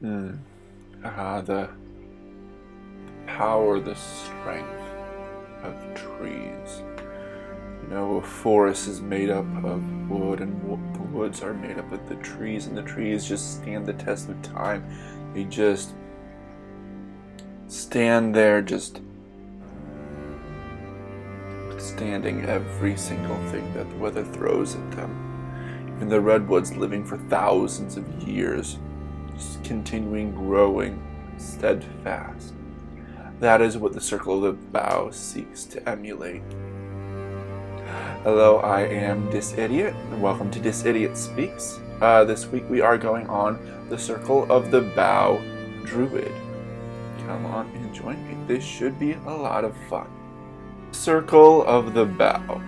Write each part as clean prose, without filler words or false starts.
Mm. The power, the strength of trees. A forest is made up of wood, and the woods are made up of the trees, and the trees just stand the test of time. They just stand there, just withstanding every single thing that the weather throws at them. Even the redwoods, living for thousands of years, just continuing growing steadfast. That is what the circle of the bough seeks to emulate. Hello, I am This Idiot, and welcome to This Idiot Speaks. This week we are going on the Circle of the Bough Druid. Come on and join me. This should be a lot of fun. Circle of the Bough.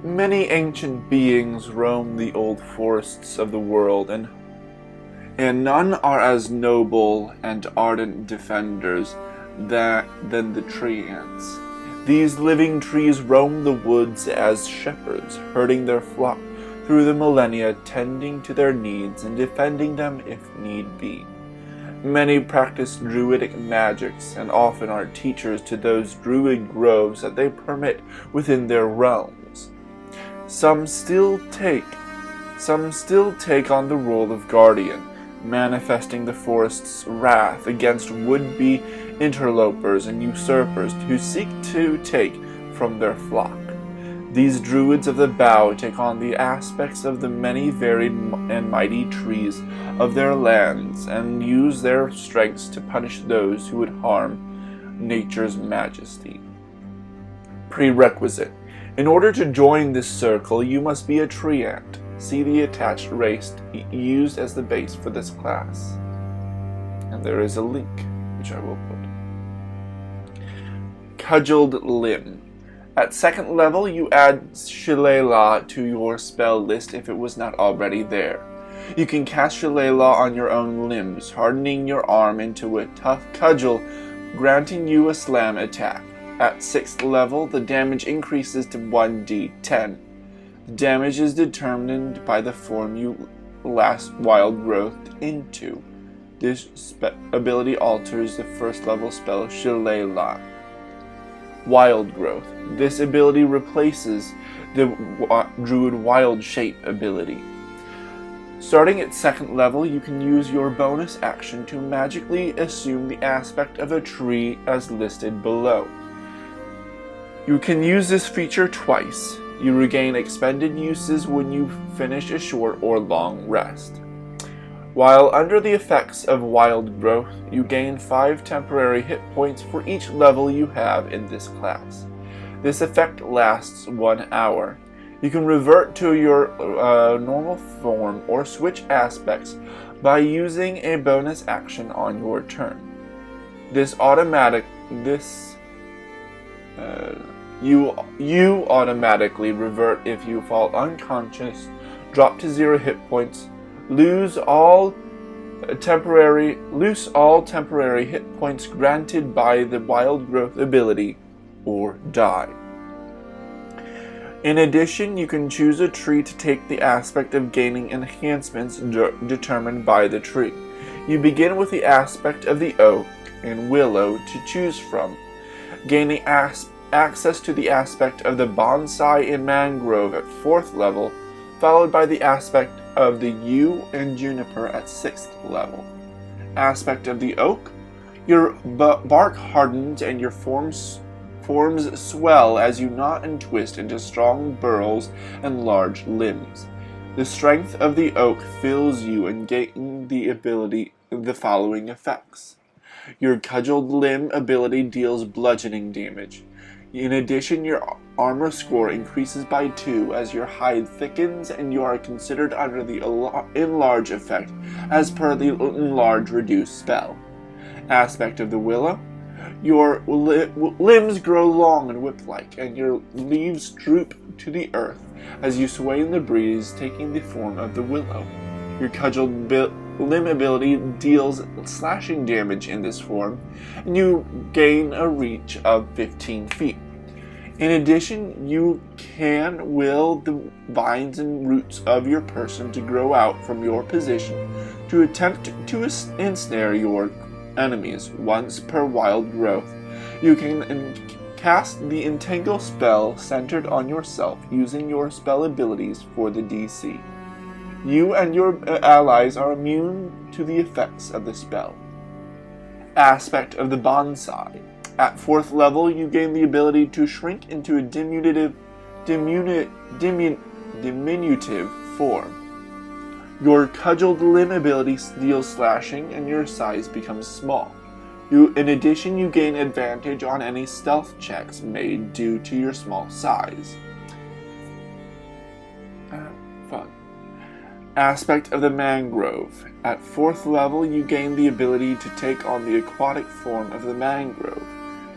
Many ancient beings roam the old forests of the world, and none are as noble and ardent defenders than the tree ants. These living trees roam the woods as shepherds, herding their flock through the millennia, tending to their needs and defending them if need be. Many practice druidic magics and often are teachers to those druid groves that they permit within their realms. Some still take on the role of guardian, manifesting the forest's wrath against would-be interlopers and usurpers who seek to take from their flock. These druids of the bough take on the aspects of the many varied and mighty trees of their lands and use their strengths to punish those who would harm nature's majesty. Prerequisite: in order to join this circle, you must be a tree ant. See the attached race used as the base for this class. And there is a link, which I will put. Cudgelled Limb. At second level, you add Shillelagh to your spell list if it was not already there. You can cast Shillelagh on your own limbs, hardening your arm into a tough cudgel, granting you a slam attack. At 6th level, the damage increases to 1d10. The damage is determined by the form you last wild growth into. This ability alters the first level spell Shillelagh. Wild Growth. This ability replaces the Druid Wild Shape ability. Starting at 2nd level, you can use your bonus action to magically assume the aspect of a tree as listed below. You can use this feature twice. You regain expended uses when you finish a short or long rest. While under the effects of Wild Growth, you gain 5 temporary hit points for each level you have in this class. This effect lasts 1 hour. You can revert to your normal form or switch aspects by using a bonus action on your turn. You automatically revert if you fall unconscious, drop to 0 hit points, lose all temporary hit points granted by the Wild Growth ability, or die. In addition, you can choose a tree to take the aspect of gaining enhancements determined by the tree. You begin with the aspect of the oak and willow to choose from, gaining access to the aspect of the bonsai and mangrove at 4th level, followed by the aspect of the yew and juniper at 6th level. Aspect of the oak: your bark hardens and your forms swell as you knot and twist into strong burls and large limbs. The strength of the oak fills you and gain the following effects. Your Cudgelled Limb ability deals bludgeoning damage. In addition, your armor score increases by 2 as your hide thickens, and you are considered under the enlarge effect as per the enlarge reduce spell. Aspect of the willow: your limbs grow long and whip-like, and your leaves droop to the earth as you sway in the breeze, taking the form of the willow. Your Cudgelled Limb ability deals slashing damage in this form, and you gain a reach of 15 feet. In addition, you can will the vines and roots of your person to grow out from your position to attempt to ensnare your enemies once per wild growth. You can cast the Entangle spell centered on yourself using your spell abilities for the DC. You and your allies are immune to the effects of the spell. Aspect of the Bonsai. At 4th level, you gain the ability to shrink into a diminutive form. Your Cudgelled Limb ability deals slashing and your size becomes small. In addition, you gain advantage on any stealth checks made due to your small size. Fun. Aspect of the Mangrove. At 4th level, you gain the ability to take on the aquatic form of the mangrove.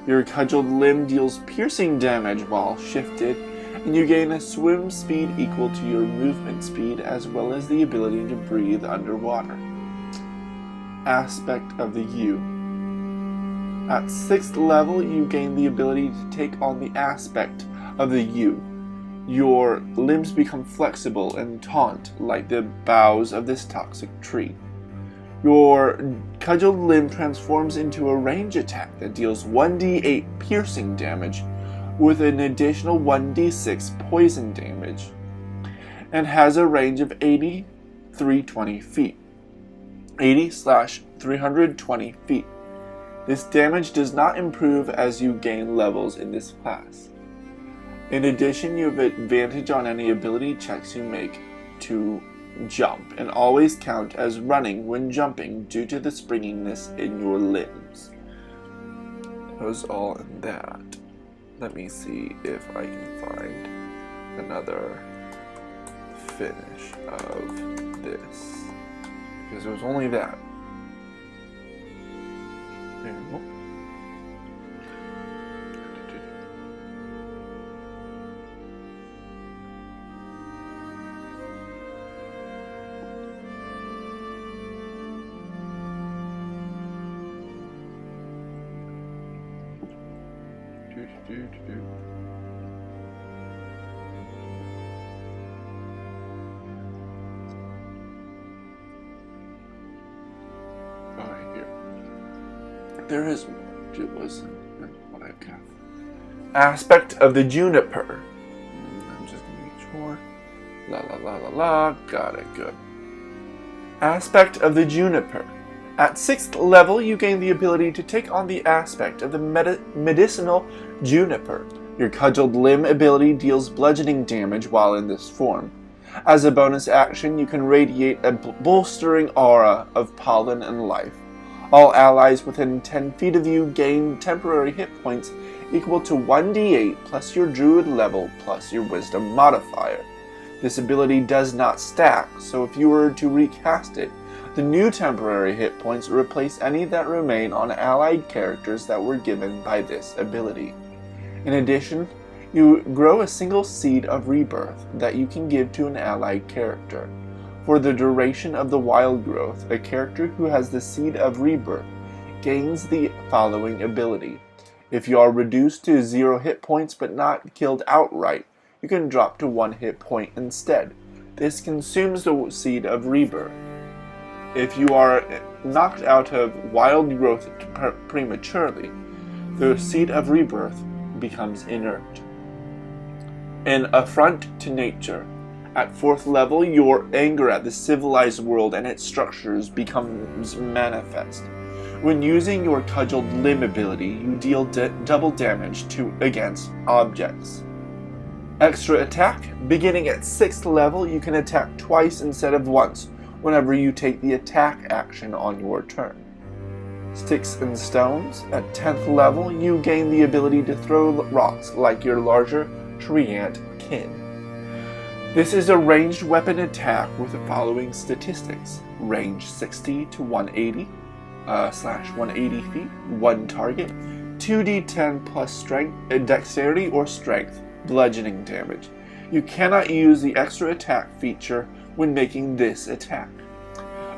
Your Cudgelled Limb deals piercing damage while shifted, and you gain a swim speed equal to your movement speed, as well as the ability to breathe underwater. Aspect of the Yew. At 6th level, you gain the ability to take on the aspect of the Yew. Your limbs become flexible and taut like the boughs of this toxic tree. Your Cudgelled Limb transforms into a range attack that deals 1d8 piercing damage with an additional 1d6 poison damage, and has a range of 320 feet. 80/320 feet. This damage does not improve as you gain levels in this class. In addition, you have advantage on any ability checks you make to jump, and always count as running when jumping due to the springiness in your limbs. That was all in that. Let me see if I can find another finish of this, because it was only that. There we go. Here. There is more. It wasn't what I've got. Aspect of the Juniper. I'm just gonna make sure. La la la la la. Got it. Good. Aspect of the Juniper. At 6th level, you gain the ability to take on the aspect of the medicinal juniper. Your Cudgelled Limb ability deals bludgeoning damage while in this form. As a bonus action, you can radiate a bolstering aura of pollen and life. All allies within 10 feet of you gain temporary hit points equal to 1d8 plus your druid level plus your wisdom modifier. This ability does not stack, so if you were to recast it, the new temporary hit points replace any that remain on allied characters that were given by this ability. In addition, you grow a single seed of rebirth that you can give to an allied character. For the duration of the wild growth, a character who has the seed of rebirth gains the following ability. If you are reduced to 0 hit points but not killed outright, you can drop to 1 hit point instead. This consumes the seed of rebirth. If you are knocked out of wild growth prematurely, the seed of rebirth becomes inert. An affront to nature. At 4th level, your anger at the civilized world and its structures becomes manifest. When using your Cudgelled Limb ability, you deal double damage against objects. Extra attack. Beginning at 6th level, you can attack twice instead of once whenever you take the attack action on your turn. Sticks and Stones. At 10th level, you gain the ability to throw rocks like your larger treant kin. This is a ranged weapon attack with the following statistics. Range 60 to 180, /180 feet, 1 target, 2d10 plus strength, dexterity or strength, bludgeoning damage. You cannot use the extra attack feature when making this attack.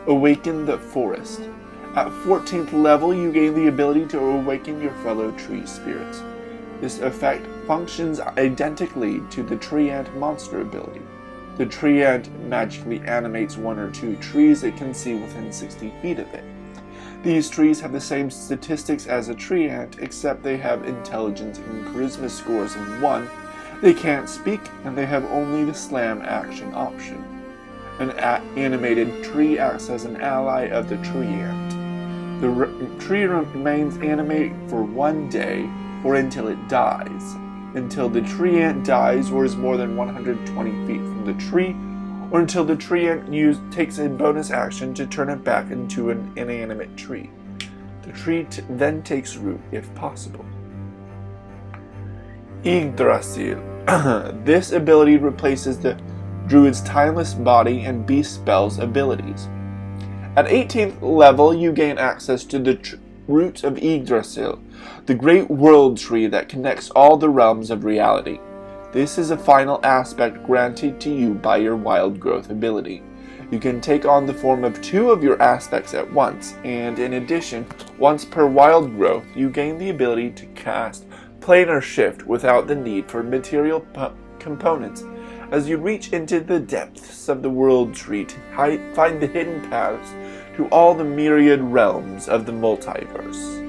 Awaken the Forest. At 14th level, you gain the ability to awaken your fellow tree spirits. This effect functions identically to the tree ant monster ability. The tree ant magically animates 1 or 2 trees it can see within 60 feet of it. These trees have the same statistics as a tree ant, except they have intelligence and charisma scores of 1, they can't speak, and they have only the slam action option. An animated tree acts as an ally of the tree ant. The tree remains animated for 1 day, or until it dies. Until the tree ant dies or is more than 120 feet from the tree, or until the tree ant takes a bonus action to turn it back into an inanimate tree. The tree then takes root if possible. Yggdrasil. This ability replaces the druid's timeless body and beast spells abilities. At 18th level, you gain access to the roots of Yggdrasil, the great world tree that connects all the realms of reality. This is a final aspect granted to you by your wild growth ability. You can take on the form of 2 of your aspects at once, and in addition, once per wild growth, you gain the ability to cast planar shift without the need for material components as you reach into the depths of the world tree to find the hidden paths to all the myriad realms of the multiverse.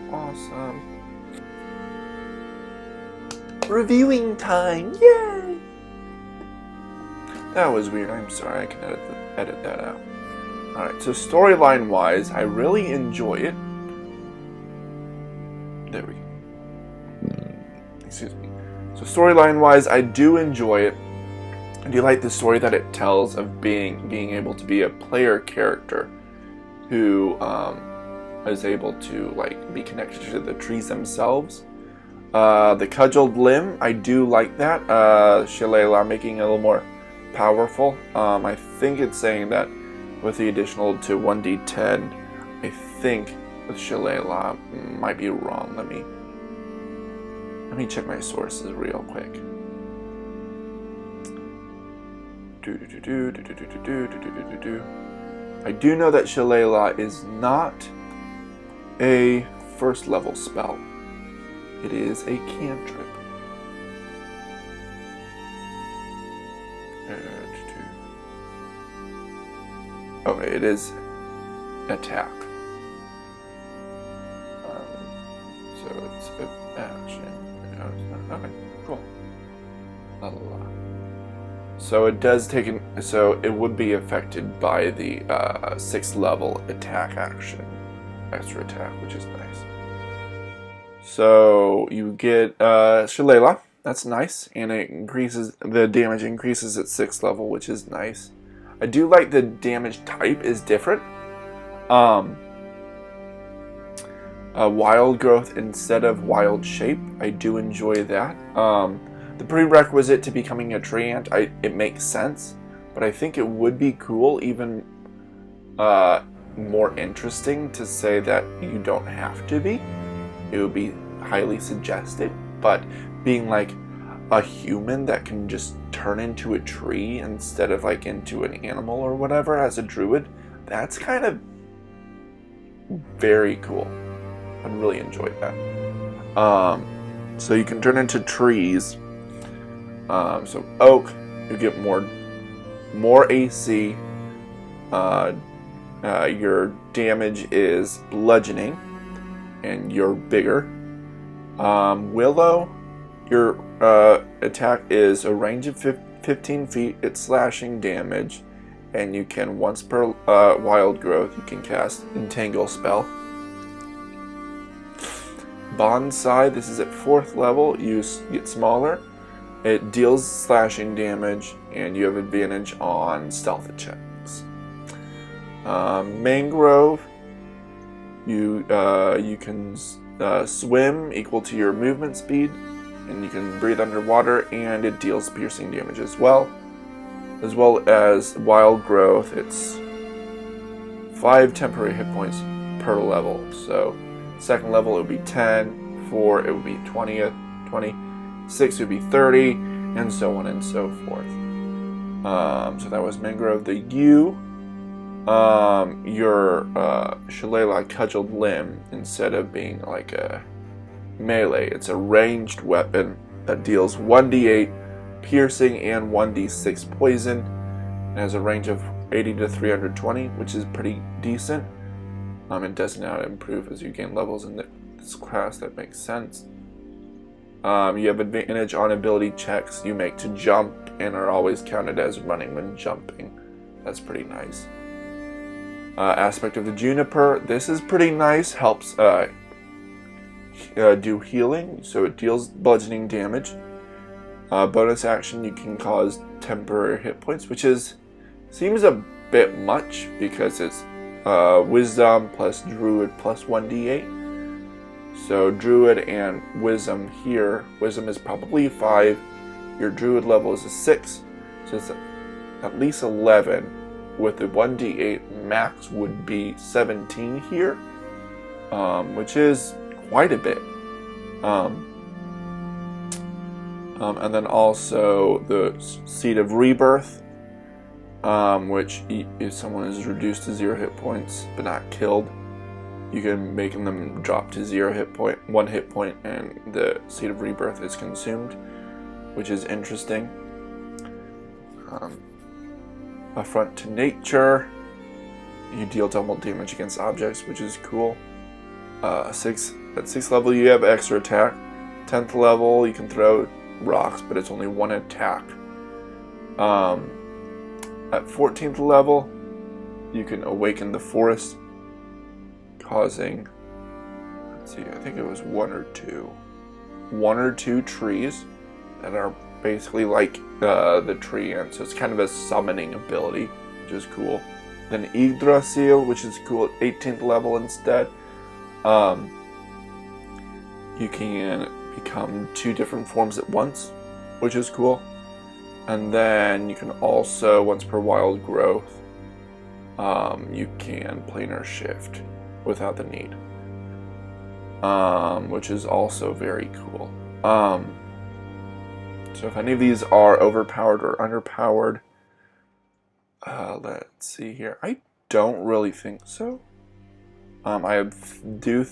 Awesome. Reviewing time, yay! That was weird, I'm sorry, I can edit that out. Alright, so storyline wise, I really enjoy it. There we go. Excuse me. So storyline wise, I do enjoy it. I do like the story that it tells of being able to be a player character who is able to be connected to the trees themselves. The cudgeled limb, I do like that. Shillelagh making it a little more powerful. I think it's saying that with the additional to 1d10, I think with Shillelagh, might be wrong. Let me check my sources real quick. I do know that Shillelagh is not a first level spell. It is a cantrip. Okay, it is attack. So it's an action. Okay, cool. La la la. So it does take so it would be affected by the 6th level attack action, extra attack, which is nice. So you get Shillelagh, that's nice, and it increases the damage increases at 6th level, which is nice. I do like the damage type is different. Wild growth instead of wild shape. I do enjoy that. The prerequisite to becoming a tree ant, it makes sense, but I think it would be cool, even more interesting to say that you don't have to be. It would be highly suggested, but being like a human that can just turn into a tree instead of into an animal or whatever as a druid, that's kind of very cool. I'd really enjoy that. So you can turn into trees. So oak, you get more AC. Your damage is bludgeoning, and you're bigger. Willow, your attack is a range of 15 feet. It's slashing damage, and you can once per wild growth you can cast Entangle spell. Bonsai, this is at 4th level. You get smaller. It deals slashing damage, and you have advantage on stealth checks. Mangrove, you can swim equal to your movement speed, and you can breathe underwater, and it deals piercing damage as well as wild growth. It's 5 temporary hit points per level. So 2nd level it would be 10, 4 it would be 20, 6 would be 30, and so on and so forth. So that was Mangrove. The yew, your Shillelagh Cudgel Limb, instead of being like a melee, it's a ranged weapon that deals 1d8 piercing and 1d6 poison, and has a range of 80 to 320, which is pretty decent. It does not improve as you gain levels in this class. That makes sense. You have advantage on ability checks you make to jump and are always counted as running when jumping. That's pretty nice. Aspect of the Juniper. This is pretty nice. Helps do healing, so it deals bludgeoning damage. Bonus action, you can cause temporary hit points, which seems a bit much because it's Wisdom plus Druid plus 1d8. So Druid and Wisdom here. Wisdom is probably 5. Your Druid level is a 6. So it's at least 11. With the 1d8, max would be 17 here. Which is quite a bit. And then also the Seed of Rebirth. Which if someone is reduced to 0 hit points but not killed, you can make them drop to 1 hit point, and the Seed of Rebirth is consumed, which is interesting. Affront to Nature, you deal double damage against objects, which is cool. At 6th level you have extra attack. 10th level you can throw rocks, but it's only 1 attack. At 14th level, you can awaken the forest, causing, let's see, I think it was one or two trees that are basically like the tree ant, so it's kind of a summoning ability, which is cool. Then Yggdrasil, which is cool at 18th level instead. You can become 2 different forms at once, which is cool. And then you can also, once per wild growth, you can planar shift without the need, which is also very cool. So if any of these are overpowered or underpowered, let's see here. I don't really think so. I do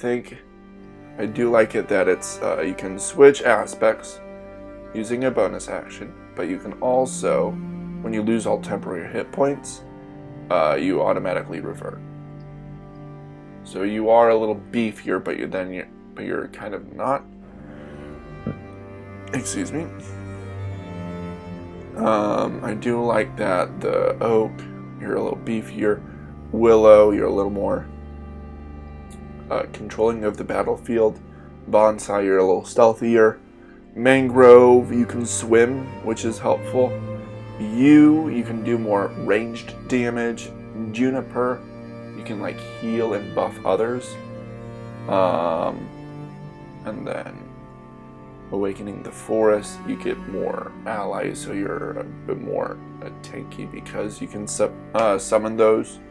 like it that it's you can switch aspects using a bonus action. But you can also, when you lose all temporary hit points, you automatically revert. So you are a little beefier, but you're kind of not. Excuse me. I do like that the oak, you're a little beefier. Willow, you're a little more controlling of the battlefield. Bonsai, you're a little stealthier. Mangrove, you can swim, which is helpful. You can do more ranged damage. Juniper, you can like heal and buff others. And then awakening the forest, you get more allies, so you're a bit more tanky because you can summon those.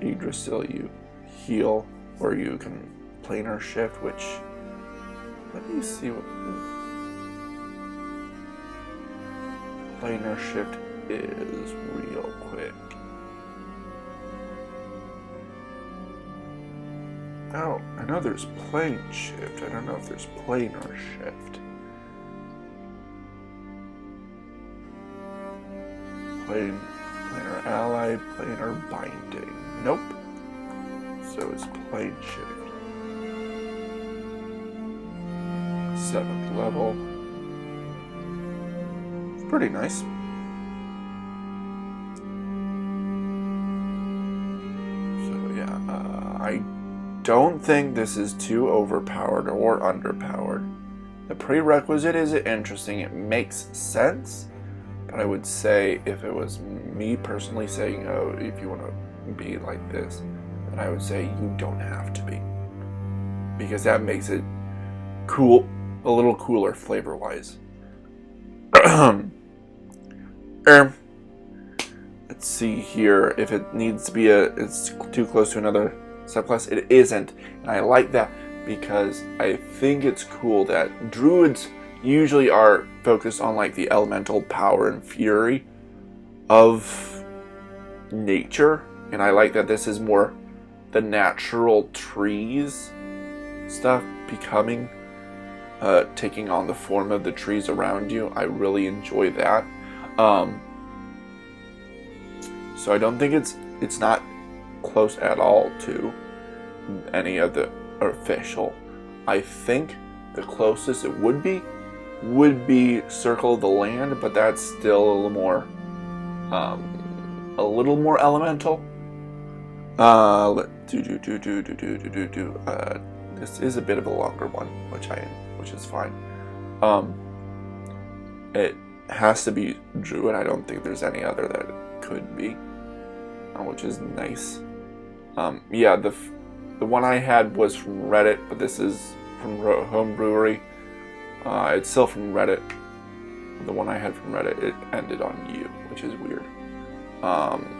Yggdrasil, you heal, or you can planar shift, which, let me see what planar shift is real quick. Oh, I know there's plane shift. I don't know if there's planar shift. Planar ally, planar binding. Nope. So it's plane shift. 7th level. Pretty nice. So yeah, I don't think this is too overpowered or underpowered. The prerequisite is interesting. It makes sense. But I would say, if it was me personally saying, oh, if you want to be like this, then I would say you don't have to be. Because that makes it cool. A little cooler flavor-wise. Let's see here. If it needs to be it's too close to another subclass. It isn't. And I like that because I think it's cool that druids usually are focused on like the elemental power and fury of nature, and I like that this is more the natural trees stuff becoming, taking on the form of the trees around you. I really enjoy that. So I don't think it's not close at all to any of the official. I think the closest it would be Circle of the Land, but that's still a little more elemental. This is a bit of a longer one, which is fine. It has to be Druid. I don't think there's any other that it could be, which is nice. Yeah, the one I had was from Reddit, but this is from Homebrew. It's still from Reddit. The one I had from Reddit, it ended on U, which is weird.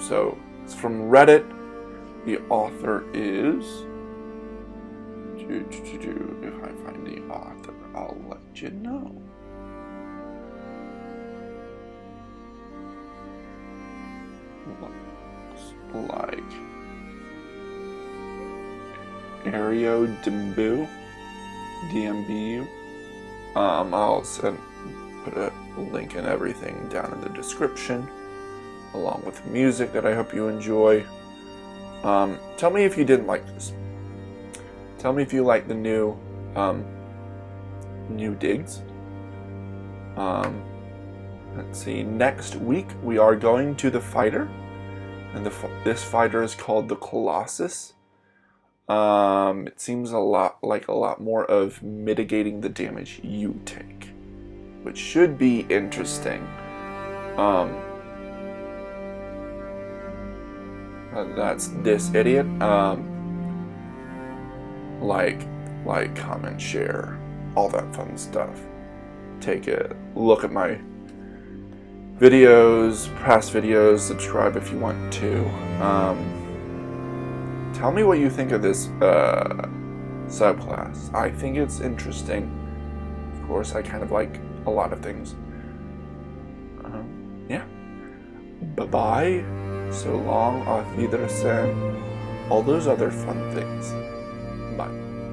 So it's from Reddit. The author is... If I find the author, I'll let you know. Looks like Ario DMBU. I'll put a link and everything down in the description, along with music that I hope you enjoy. Tell me if you didn't like this. Tell me if you like the new digs. Let's see. Next week we are going to the fighter, and this fighter is called the Colossus. It seems a lot more of mitigating the damage you take, which should be interesting. That's this idiot. Like, comment, share, all that fun stuff. Take a look at my videos, past videos, subscribe if you want to. Tell me what you think of this subclass. I think it's interesting. Of course, I kind of like a lot of things. Yeah. Bye-bye. So long, auf Wiedersehen. All those other fun things.